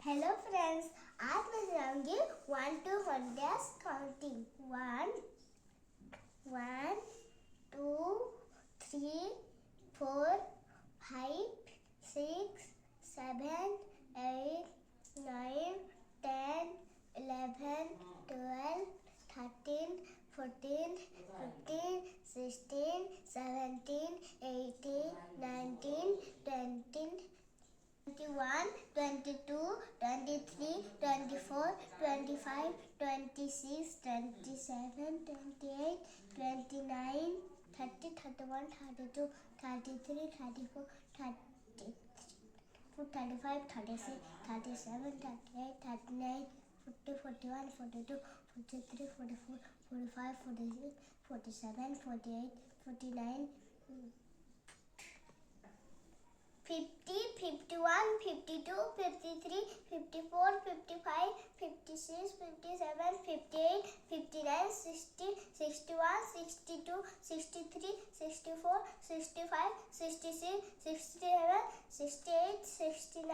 Hello friends, आज मैं जाऊंगी 1 to 100 counting. 1, 1, 2, 3, 4, 5, 6, 7, 8, 9, 10, 11, 12, 13, 14, 15, 16, 17, 18, 19, 20, 21, 22, 23, 24, 25, 26, 27, 28, 29, 30, 31, 32, 33, 34, 35, 36, 37, 38, 39, 40, 41, 42, 43, 44, 45, 46, 47, 48, 49, 50, 51, 52, 53, 54, 55, 56, 57, 58, 59, 60, 61, 62, 63, 64, 65, 66, 67, 68, 69,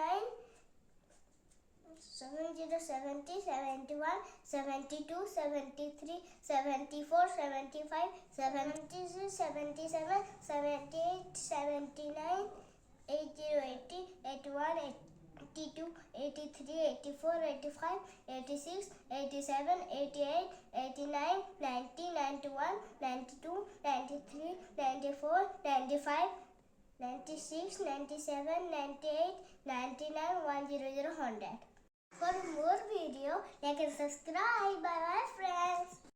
70, 70, 71, 72, 73, 74, 75, 76, 77, 78, 79, 80, 80, 81, 82, 83, 84, 85, 86, 87, 88, 89, 90, 91, 92, 93, 94, 95, 96, 97, 98, 99, 100, 100. For more video, like and subscribe. Bye bye friends.